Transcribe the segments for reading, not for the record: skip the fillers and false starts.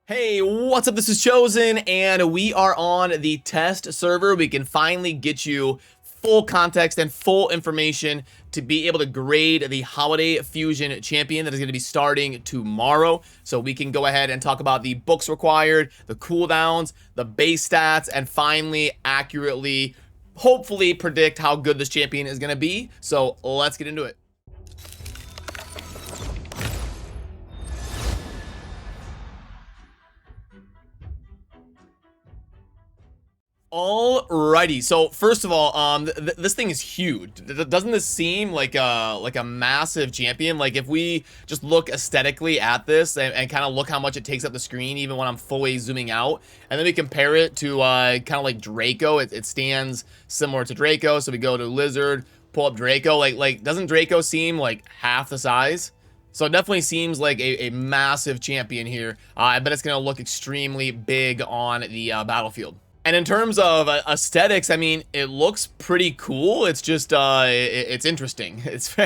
Hey, what's up? This is Chosen, and we are on the test server. We can finally get you full context and full information to be able to grade the Holiday Fusion Champion that is going to be starting tomorrow. So we can go ahead and talk about the books required, the cooldowns, the base stats, and finally accurately, hopefully, predict how good this champion is going to be. So let's get into it. Alrighty, so first of all, this thing is huge. Doesn't this seem like a massive champion? Like if we just look aesthetically at this and kind of look how much it takes up the screen, even when I'm fully zooming out, and then we compare it to kind of like Draco. It stands similar to Draco. So we go to Lizard, pull up Draco. Like doesn't Draco seem like half the size? So it definitely seems like a massive champion here. I bet it's gonna look extremely big on the battlefield. And in terms of aesthetics, I mean, it looks pretty cool. It's just, it's interesting. It's,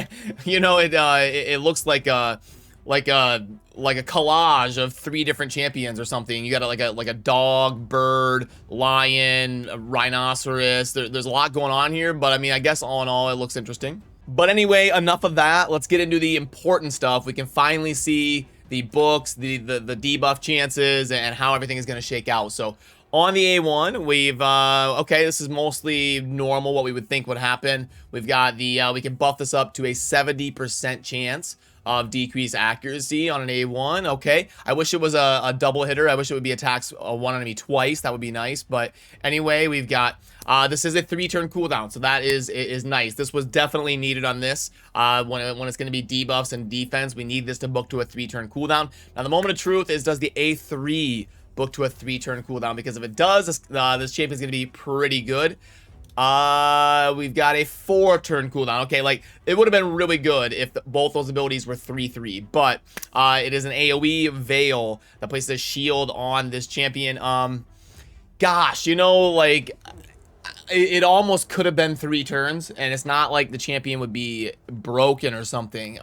you know, it looks like a collage of 3 different champions or something. You got like a dog, bird, lion, a rhinoceros. There's a lot going on here, but I mean, I guess all in all, it looks interesting. But anyway, enough of that. Let's get into the important stuff. We can finally see the books, the debuff chances, and how everything is going to shake out. So on the A1, we've, okay, this is mostly normal, what we would think would happen. We've got the, we can buff this up to a 70% chance of decreased accuracy on an A1. Okay, I wish it was a double hitter. I wish it would be attacks one enemy twice. That would be nice. But anyway, we've got, this is a 3-turn cooldown, so that is nice. This was definitely needed on this. When it's going to be debuffs and defense, we need this to book to a 3-turn cooldown. Now, the moment of truth is, does the A3 book to a 3-turn cooldown? Because if it does, this champion is going to be pretty good. We've got a 4-turn cooldown. Okay, like it would have been really good if both those abilities were 3-3, but it is an AoE veil that places a shield on this champion. Gosh, you know, like it almost could have been 3 turns, and it's not like the champion would be broken or something.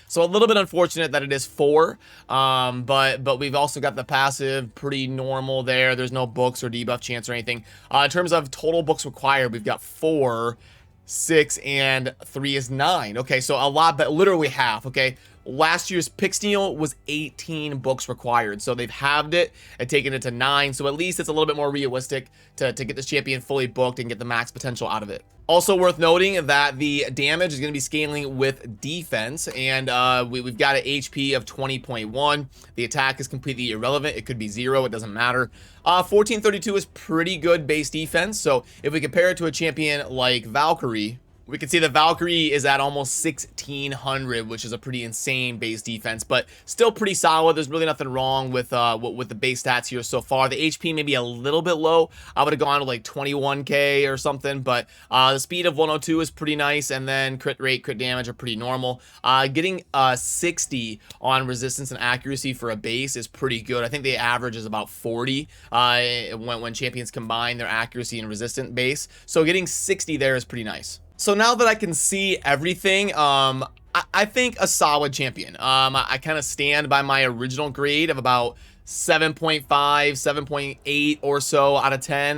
So a little bit unfortunate that it is 4, but we've also got the passive pretty normal there. There's no books or debuff chance or anything. In terms of total books required, we've got 4, 6, and 3 is 9. Okay, so a lot, but literally half. Okay, last year's pick steal was 18 books required, so they've halved it and taken it to 9. So at least it's a little bit more realistic to get this champion fully booked and get the max potential out of it. Also worth noting that the damage is going to be scaling with defense, and we've got an HP of 20.1. The attack is completely irrelevant. It could be 0. It doesn't matter. 1432 is pretty good base defense. So if we compare it to a champion like Valkyrie, we can see that Valkyrie is at almost 1600, which is a pretty insane base defense, but still pretty solid. There's really nothing wrong with the base stats here so far. The HP may be a little bit low. I would have gone to like 21k or something, but the speed of 102 is pretty nice, and then crit rate, crit damage are pretty normal. Getting 60 on resistance and accuracy for a base is pretty good. I think the average is about 40 when champions combine their accuracy and resistant base. So getting 60 there is pretty nice. So now that I can see everything, I think a solid champion. I kind of stand by my original grade of about 7.5, 7.8 or so out of 10.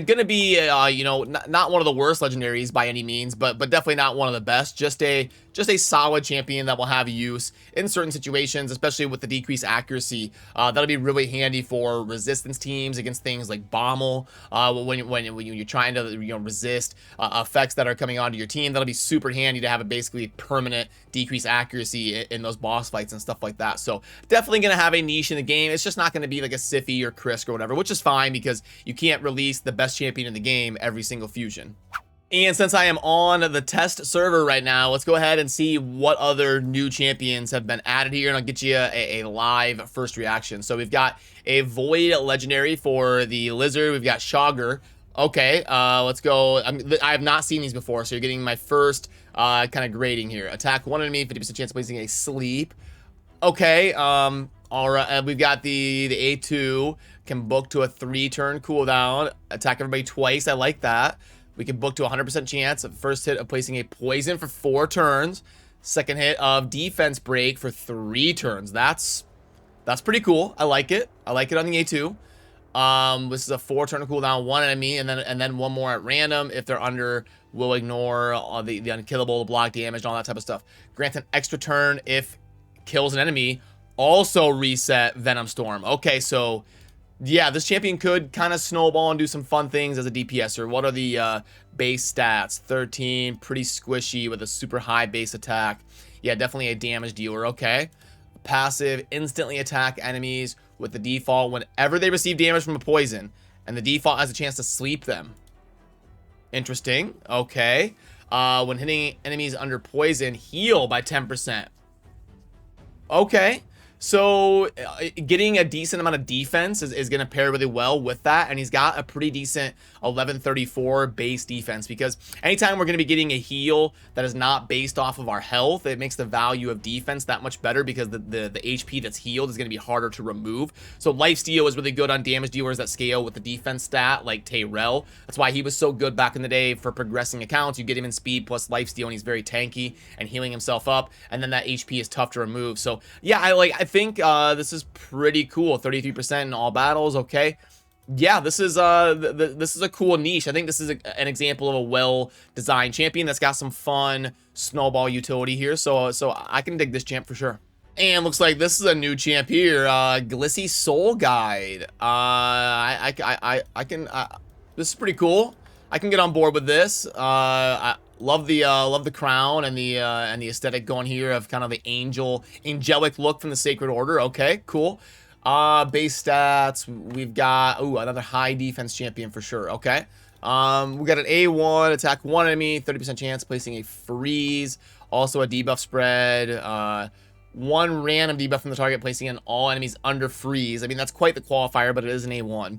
Gonna be, you know, not one of the worst legendaries by any means, but definitely not one of the best. Just a solid champion that will have use in certain situations, especially with the decreased accuracy. That'll be really handy for resistance teams against things like Bommel. When you're trying to, you know, resist effects that are coming onto your team, that'll be super handy to have a basically permanent decreased accuracy in those boss fights and stuff like that. So definitely gonna have a niche in the game. It's just not gonna be like a Sify or Krisk or whatever, which is fine because you can't release the best champion in the game every single fusion. And since I am on the test server right now, let's go ahead and see what other new champions have been added here, and I'll get you a live first reaction. So we've got a Void Legendary for the Lizard. We've got Shogger. Okay, let's go. I have not seen these before, so you're getting my first kind of grading here. Attack one enemy, 50% chance of placing a sleep. Okay, all right, we've got the A2, can book to a 3-turn cooldown, attack everybody twice. I like that. We can book to 100% chance of first hit of placing a poison for 4 turns, second hit of defense break for 3 turns. That's That's pretty cool. I like it. I like it on the A2. This is a 4-turn cooldown, 1 enemy, and then 1 more at random. If they're under, we'll ignore all the unkillable, the block damage, and all that type of stuff. Grant an extra turn if kills an enemy. Also reset Venom Storm. Okay, so yeah, this champion could kind of snowball and do some fun things as a DPSer. What are the base stats? 13, pretty squishy with a super high base attack. Yeah, definitely a damage dealer. Okay. Passive, instantly attack enemies with the default whenever they receive damage from a poison, and the default has a chance to sleep them. Interesting. Okay. When hitting enemies under poison, heal by 10%. Okay. So getting a decent amount of defense is going to pair really well with that. And he's got a pretty decent 1134 base defense, because anytime we're going to be getting a heal that is not based off of our health, it makes the value of defense that much better, because the HP that's healed is going to be harder to remove. So lifesteal is really good on damage dealers that scale with the defense stat, like Tyrell. That's why he was so good back in the day for progressing accounts. You get him in speed plus lifesteal, and he's very tanky and healing himself up. And then that HP is tough to remove. So yeah, I think this is pretty cool. 33% in all battles. Okay. Yeah, this is a cool niche. I think this is an example of a well-designed champion that's got some fun snowball utility here. So I can dig this champ for sure. And looks like this is a new champ here, Glissy Soul Guide. This is pretty cool. I can get on board with this. I love the crown and the aesthetic going here of kind of the angelic look from the Sacred Order. Okay, cool. Base stats, we've got another high defense champion for sure. Okay. We got an A1, attack 1 enemy, 30% chance placing a freeze, also a debuff spread, 1 random debuff from the target placing in all enemies under freeze. I mean, that's quite the qualifier, but it is an A1.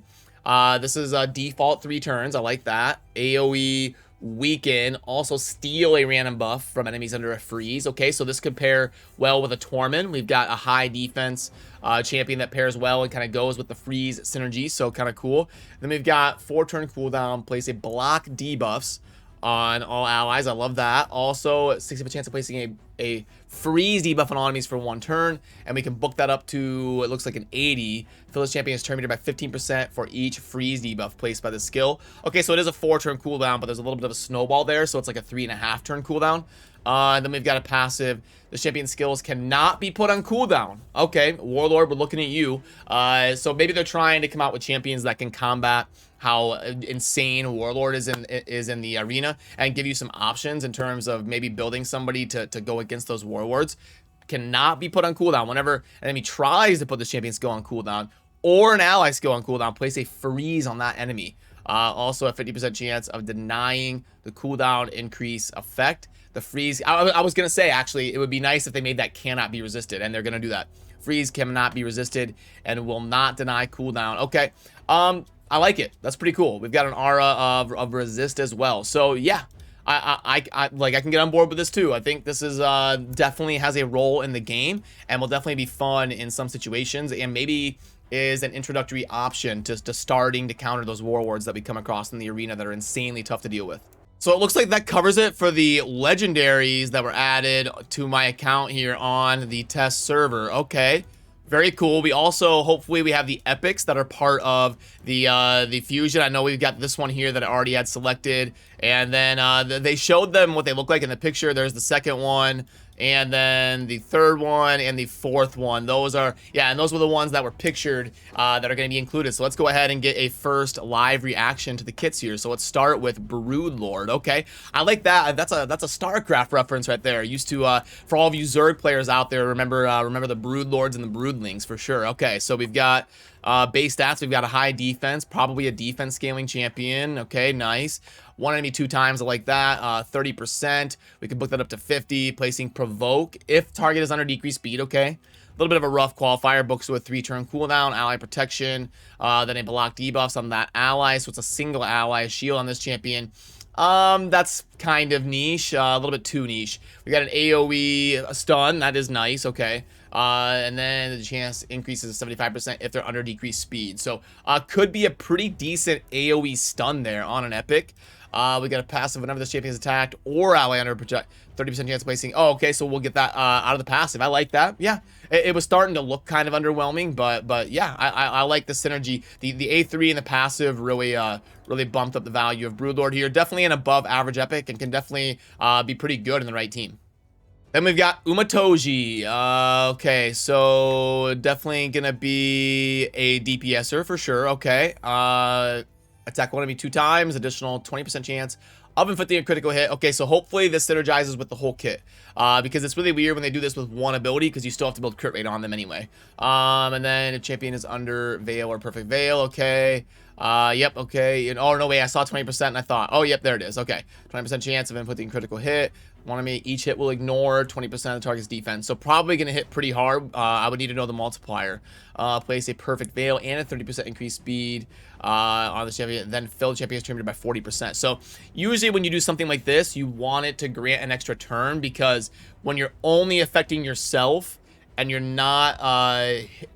This is a default 3 turns. I like that. AoE, weaken, also steal a random buff from enemies under a freeze. Okay, so this could pair well with a Torment. We've got a high defense champion that pairs well and kind of goes with the freeze synergy, so kind of cool. Then we've got 4-turn cooldown, place a block debuffs on all allies. I love that. Also 60% chance of placing a freeze debuff on all enemies for 1 turn, and we can book that up to, it looks like an 80. Fill this champion is terminated by 15% for each freeze debuff placed by the skill. Okay, so it is a 4-turn cooldown, but there's a little bit of a snowball there, so it's like a 3.5-turn cooldown. And then we've got a passive. The champion skills cannot be put on cooldown. Okay, Warlord, we're looking at you. So maybe they're trying to come out with champions that can combat how insane Warlord is in the arena, and give you some options in terms of maybe building somebody to go against those Warlords. Cannot be put on cooldown. Whenever an enemy tries to put the champion skill on cooldown, or an ally skill on cooldown, place a freeze on that enemy. Also a 50% chance of denying the cooldown increase effect. The freeze, I was gonna say, actually, it would be nice if they made that cannot be resisted, and they're gonna do that. Freeze cannot be resisted and will not deny cooldown. Okay, I like it. That's pretty cool. We've got an aura of resist as well. So yeah, I can get on board with this too. I think this is definitely has a role in the game, and will definitely be fun in some situations, and maybe is an introductory option to starting to counter those warlords that we come across in the arena that are insanely tough to deal with. So it looks like that covers it for the legendaries that were added to my account here on the test server. Okay, very cool. We also, hopefully, we have the epics that are part of the fusion. I know we've got this one here that I already had selected, and then they showed them what they look like in the picture. There's the second one, and then the third one, and the fourth one. Those are, yeah, and those were the ones that were pictured that are going to be included. So let's go ahead and get a first live reaction to the kits here. So let's start with Broodlord. Okay, I like that. That's a StarCraft reference right there. Used to, for all of you Zerg players out there, remember the Broodlords and the Broodlings for sure. Okay, so we've got base stats. We've got a high defense, probably a defense scaling champion. Okay, nice. 1 enemy 2 times, I like that. 30%. We can book that up to 50. Placing provoke if target is under decreased speed. Okay, a little bit of a rough qualifier. Books with 3-turn cooldown, ally protection, then a block debuffs on that ally. So it's a single ally shield on this champion. That's kind of niche, a little bit too niche. We got an AoE stun. That is nice. Okay. And then the chance increases to 75% if they're under decreased speed. So could be a pretty decent AoE stun there on an epic. We got a passive whenever this champion is attacked or ally under project, 30% chance of placing. Oh, okay, so we'll get that out of the passive. I like that. Yeah, it was starting to look kind of underwhelming, but yeah, I like the synergy. The A3 and the passive really really bumped up the value of Broodlord here. Definitely an above average epic and can definitely be pretty good in the right team. Then we've got Umatoji. Okay, so definitely gonna be a DPSer for sure. Okay, attack one enemy 2 times, additional 20% chance of inflicting a critical hit. Okay, so hopefully this synergizes with the whole kit, because it's really weird when they do this with one ability, because you still have to build crit rate on them anyway. And then a champion is under Veil or Perfect Veil. Okay. Yep, okay. And, oh, no, wait, I saw 20% and I thought, oh, yep, there it is. Okay, 20% chance of inflicting critical hit. One enemy, each hit will ignore 20% of the target's defense. So probably going to hit pretty hard. I would need to know the multiplier. Place a Perfect Veil and a 30% increased speed on the champion, then fill the champion's turn meter by 40%. So usually when you do something like this, you want it to grant an extra turn, because when you're only affecting yourself and you're not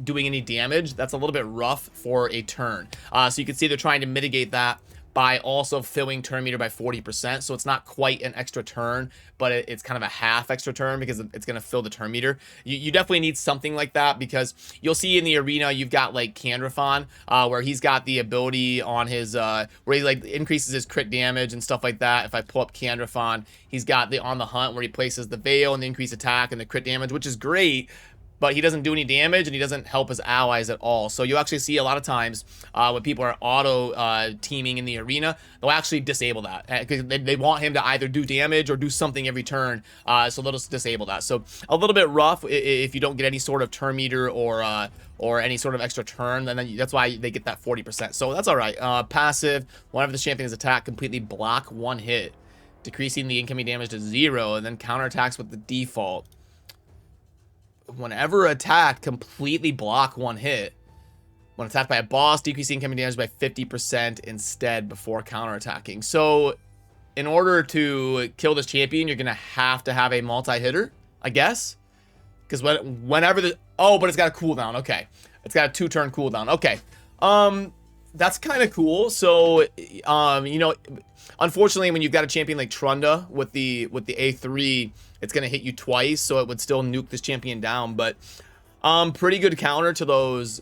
doing any damage, that's a little bit rough for a turn. So you can see they're trying to mitigate that by also filling turn meter by 40%. So it's not quite an extra turn, but it's kind of a half extra turn, because it's going to fill the turn meter. You definitely need something like that, because you'll see in the arena, you've got like Candrafon, where he's got the ability on his, where he like increases his crit damage and stuff like that. If I pull up Candrafon, he's got the On the Hunt, where he places the Veil and the increased attack and the crit damage, which is great. But he doesn't do any damage, and he doesn't help his allies at all. So you actually see a lot of times when people are auto teaming in the arena, they'll actually disable that, because they want him to either do damage or do something every turn. So they'll just disable that. So a little bit rough if you don't get any sort of turn meter or any sort of extra turn. Then that's why they get that 40%. So that's all right. Passive, whenever the champion's attack, completely block 1 hit, decreasing the incoming damage to 0, and then counterattacks with the default. Whenever attacked, completely block 1 hit. When attacked by a boss, decrease incoming damage by 50% instead before counterattacking. So in order to kill this champion, you're gonna have to have a multi-hitter, I guess, because whenever the but it's got a cooldown. Okay, it's got a 2-turn cooldown. Okay, that's kind of cool. So you know, unfortunately, when you've got a champion like Trunda with the A3, it's gonna hit you twice, so it would still nuke this champion down. But pretty good counter to those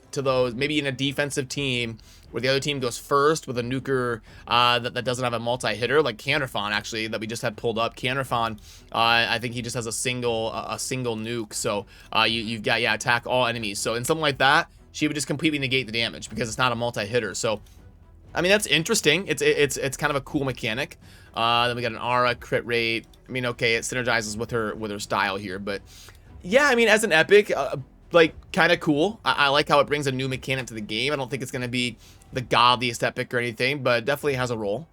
maybe in a defensive team where the other team goes first with a nuker that doesn't have a multi-hitter, like Candrafon, actually, that we just had pulled up. Candrafon, I think he just has a single nuke. So you've got, yeah, attack all enemies. So in something like that, she would just completely negate the damage because it's not a multi-hitter. So I mean, that's interesting. It's kind of a cool mechanic. Then we got an aura crit rate. I mean, okay, it synergizes with her style here, but yeah, I mean, as an epic, like, kind of cool. I like how it brings a new mechanic to the game. I don't think it's gonna be the godliest epic or anything, but it definitely has a role.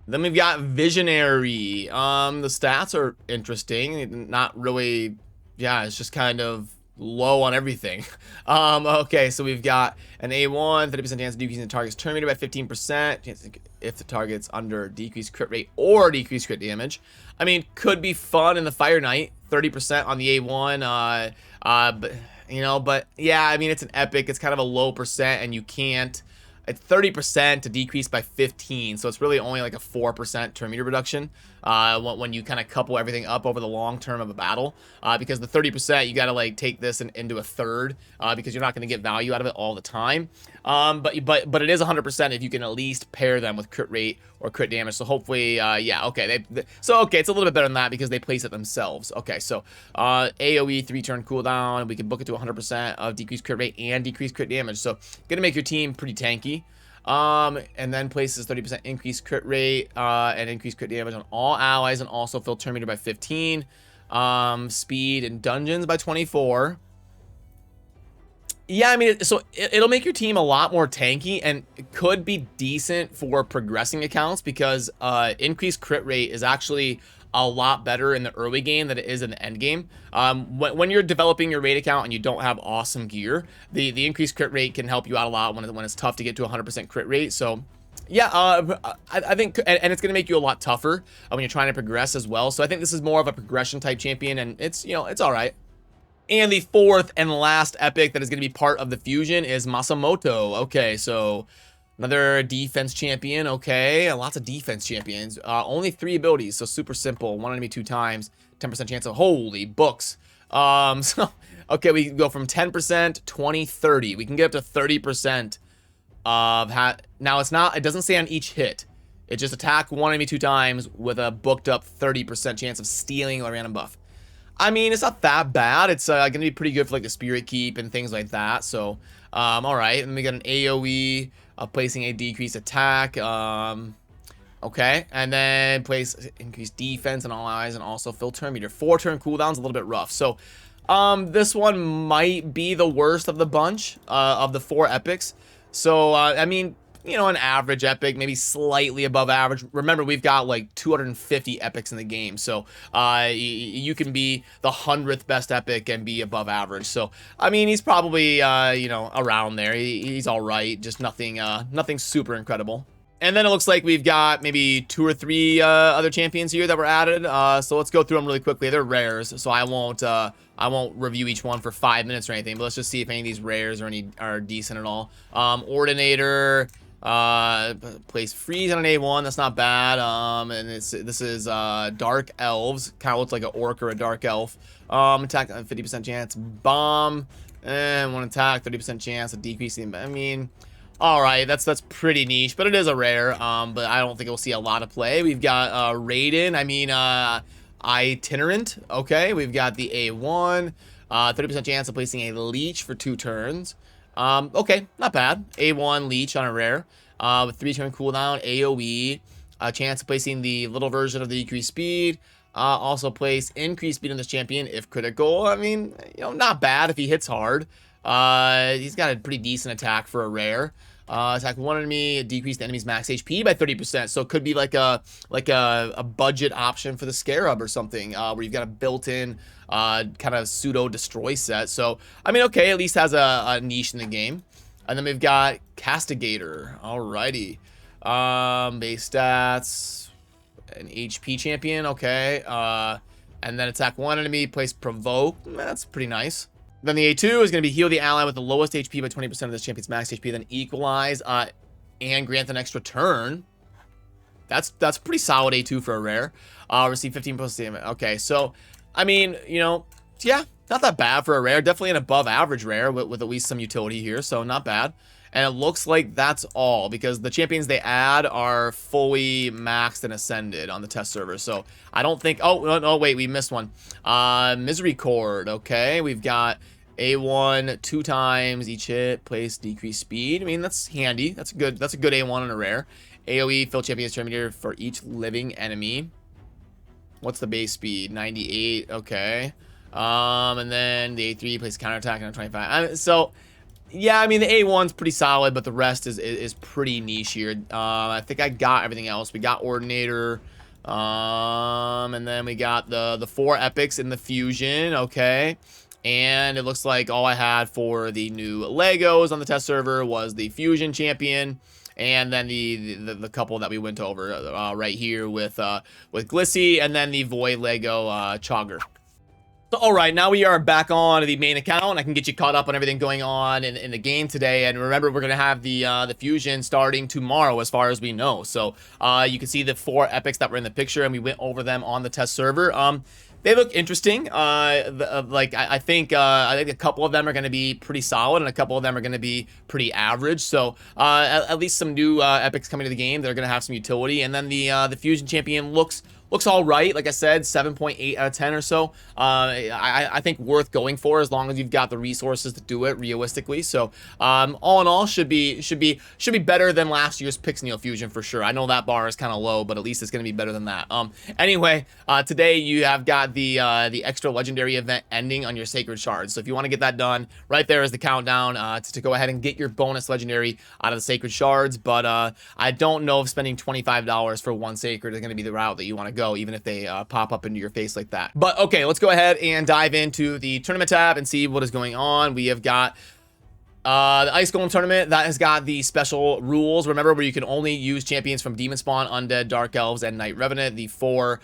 Then we've got Visionary. The stats are interesting. Not really. Yeah, it's just kind of low on everything. Okay, so we've got an A1, 30% chance of decreasing the target's turn meter by 15%, if the target's under decreased crit rate or decreased crit damage. I mean, could be fun in the Fire Knight, 30% on the A1, but, you know, but yeah, I mean, it's an epic, it's kind of a low percent, and you can't, it's 30% to decrease by 15, so it's really only like a 4% turn meter reduction when you kind of couple everything up over the long term of a battle, because the 30%, you got to like take this into a third, because you're not going to get value out of it all the time, but it is 100% if you can at least pair them with crit rate or crit damage. So hopefully, yeah, okay, so okay, it's a little bit better than that because they place it themselves. Okay, so AoE 3-turn cooldown, we can book it to 100% of decreased crit rate and decreased crit damage, so gonna make your team pretty tanky. And then places 30% increased crit rate and increased crit damage on all allies, and also fill turn meter by 15, speed and dungeons by 24. Yeah, I mean, so it'll make your team a lot more tanky, and it could be decent for progressing accounts because increased crit rate is actually a lot better in the early game than it is in the end game. When you're developing your raid account and you don't have awesome gear, the increased crit rate can help you out a lot when it's tough to get to 100% crit rate. So yeah, I think, and it's going to make you a lot tougher when you're trying to progress as well. So I think this is more of a progression type champion, and it's, you know, it's all right. And the fourth and last epic that is going to be part of the fusion is Masamoto. Okay, so Another defense champion. Okay, lots of defense champions. Only 3 abilities, so super simple. 1 enemy 2 times. 10% chance of, holy books. So, okay, we can go from 10%, 20, 30. We can get up to 30% of now it doesn't say on each hit. It just attack 1 enemy 2 times with a booked up 30% chance of stealing a random buff. I mean, it's not that bad. It's gonna be pretty good for like the Spirit Keep and things like that. So, all right. And we got an AOE placing a decreased attack. Okay, and then place increased defense on all eyes and also fill turn meter. 4-turn cooldown's a little bit rough. So, this one might be the worst of the bunch of the 4 epics. So, I mean, you know, an average epic, maybe slightly above average. Remember, we've got like 250 epics in the game, so you can be the 100th best epic and be above average. So, I mean, he's probably you know, around there. He's all right, just nothing super incredible. And then it looks like we've got maybe 2 or 3 other champions here that were added. So let's go through them really quickly. They're rares, so I won't review each one for 5 minutes or anything. But let's just see if any of these rares are decent at all. Ordinator, place freeze on an A1. That's not bad. And this is Dark Elves. Kind of looks like an orc or a dark elf. Attack 50% chance. Bomb and 1 attack, 30% chance of decreasing. I mean, all right, that's pretty niche, but it is a rare. But I don't think we'll see a lot of play. We've got Raiden. I mean, Itinerant. Okay, we've got the A1. 30% chance of placing a leech for 2 turns. Okay, not bad. A1 leech on a rare. With 3-turn cooldown. AOE. Chance of placing the little version of the decreased speed. Also place increased speed on this champion if critical. I mean, you know, not bad if he hits hard. He's got a pretty decent attack for a rare. Attack 1 enemy, decrease the enemy's max HP by 30%. So it could be like a budget option for the Scarab or something, where you've got a built-in kind of pseudo destroy set. So I mean, okay, at least has a niche in the game. And then we've got Castigator. Alrighty. Base stats, an HP champion. Okay. And then attack 1 enemy, place provoke. That's pretty nice. Then the A2 is going to be heal the ally with the lowest HP by 20% of this champion's max HP, then equalize and grant an extra turn. That's pretty solid A2 for a rare. Receive 15% damage. Okay, so, I mean, you know, yeah, not that bad for a rare. Definitely an above average rare with at least some utility here, so not bad. And it looks like that's all, because the champions they add are fully maxed and ascended on the test server. So I don't think... Oh, no, wait, we missed one. Misery Cord. Okay, we've got A1 2 times each hit, place decreased speed. I mean, that's handy. That's a good A1 on a rare. AoE, fill champion's turn meter for each living enemy. What's the base speed? 98. Okay. And then the A3 plays counterattack on 25. So... yeah, I mean, the A1's pretty solid, but the rest is pretty niche here. I think I got everything else. We got Ordinator, and then we got the 4 epics in the Fusion, okay. And it looks like all I had for the new Legos on the test server was the Fusion champion, and then the couple that we went over right here with Glissy, and then the Void Lego Shogger. So, alright, now we are back on the main account, and I can get you caught up on everything going on in the game today. And remember, we're going to have the Fusion starting tomorrow, as far as we know. So, you can see the 4 epics that were in the picture, and we went over them on the test server. They look interesting. I think a couple of them are going to be pretty solid, and a couple of them are going to be pretty average. So, at least some new epics coming to the game that are going to have some utility. And then the Fusion champion looks all right. Like I said, 7.8 out of 10 or so. I think worth going for, as long as you've got the resources to do it realistically. So all in all, should be better than last year's Pixel Fusion for sure. I know that bar is kind of low, but at least it's going to be better than that. Anyway, today you have got the extra legendary event ending on your Sacred Shards. So if you want to get that done, right there is the countdown to go ahead and get your bonus legendary out of the Sacred Shards. But I don't know if spending $25 for 1 Sacred is going to be the route that you want to go, even if they pop up into your face like that. But okay, let's go ahead and dive into the tournament tab and see what is going on. We have got The Ice Golem tournament, that has got the special rules, remember, where you can only use champions from Demon Spawn, Undead, Dark Elves, and Night Revenant, the 4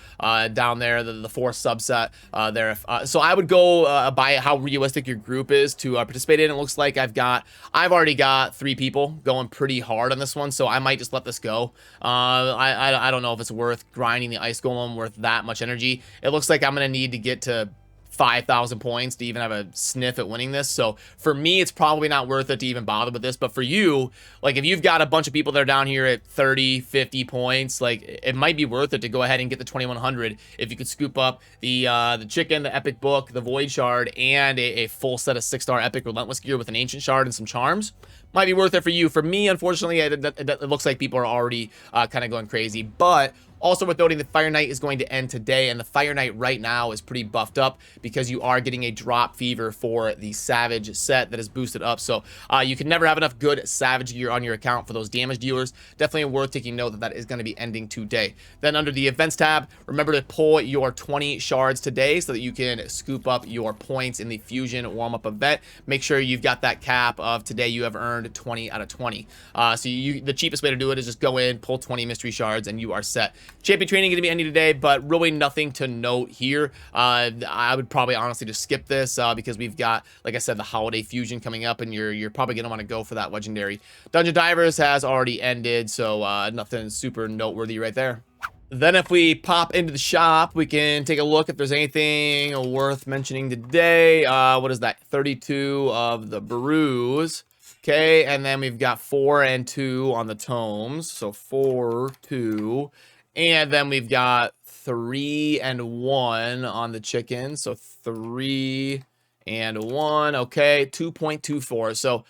down there, the 4 subset there. So I would go by how realistic your group is to participate in. It looks like I've already got 3 people going pretty hard on this one, so I might just let this go. I don't know if it's worth grinding the Ice Golem worth that much energy. It looks like I'm going to need to get to 5,000 points to even have a sniff at winning this. So for me, it's probably not worth it to even bother with this. But for you, like if you've got a bunch of people that are down here at 30, 50 points, like it might be worth it to go ahead and get the 2100 if you could scoop up the chicken, the epic book, the void shard, and a full set of 6-star epic relentless gear with an ancient shard and some charms. Might be worth it for you. For me, unfortunately, it looks like people are already kind of going crazy. But also worth noting, the Fire Knight is going to end today, and the Fire Knight right now is pretty buffed up because you are getting a drop fever for the Savage set that is boosted up. So you can never have enough good Savage gear on your account for those damage dealers. Definitely worth taking note that that is going to be ending today. Then under the events tab, remember to pull your 20 shards today so that you can scoop up your points in the Fusion warm-up event. Make sure you've got that cap of today you have earned 20 out of 20. So the cheapest way to do it is just go in, pull 20 mystery shards, and you are set. Champion training going to be ending today, but really nothing to note here. I would probably honestly just skip this because we've got, like I said, the holiday fusion coming up, and you're probably going to want to go for that legendary. Dungeon Divers has already ended, so nothing super noteworthy right there. Then if we pop into the shop, we can take a look if there's anything worth mentioning today. What is that? 32 of the brews. Okay, and then we've got 4 and 2 on the tomes. So 4, 2. And then we've got 3 and 1 on the chicken. So 3 and 1. Okay, 2.24. So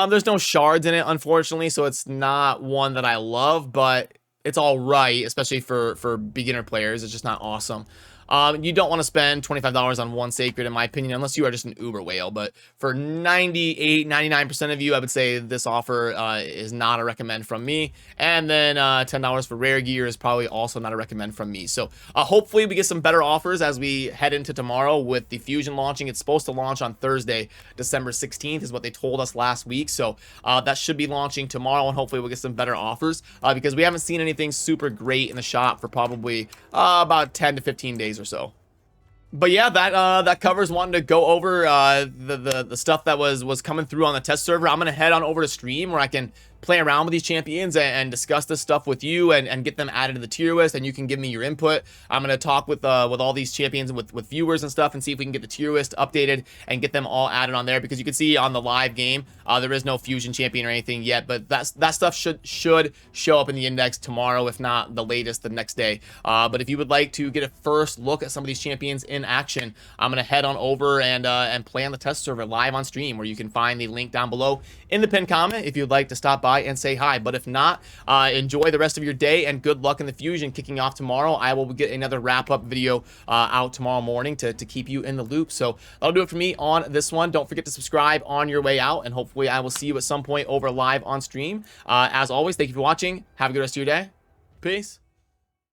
there's no shards in it, unfortunately. So it's not one that I love, but it's all right, especially for beginner players. It's just not awesome. You don't want to spend $25 on one sacred, in my opinion, unless you are just an uber whale. But for 98, 99% of you, I would say this offer is not a recommend from me. And then $10 for rare gear is probably also not a recommend from me. So hopefully we get some better offers as we head into tomorrow with the Fusion launching. It's supposed to launch on Thursday, December 16th is what they told us last week. So that should be launching tomorrow, and hopefully we'll get some better offers because we haven't seen anything super great in the shop for probably about 10 to 15 days or so. But yeah, that covers wanting to go over the stuff that was coming through on the test server. I'm gonna head on over to stream where I can play around with these champions and discuss this stuff with you and get them added to the tier list, and you can give me your input. I'm gonna talk with all these champions and with viewers and stuff and see if we can get the tier list updated and get them all added on there, because you can see on the live game there is no fusion champion or anything yet, but that stuff should show up in the index tomorrow, if not the latest the next day. But if you would like to get a first look at some of these champions in action, I'm gonna head on over and play on the test server live on stream, where you can find the link down below in the pinned comment if you'd like to stop by and say hi. But if not, enjoy the rest of your day and good luck in the fusion kicking off tomorrow. I will get another wrap-up video out tomorrow morning to keep you in the loop. So that'll do it for me on this one. Don't forget to subscribe on your way out, and hopefully I will see you at some point over live on stream. As always, thank you for watching. Have a good rest of your day. Peace.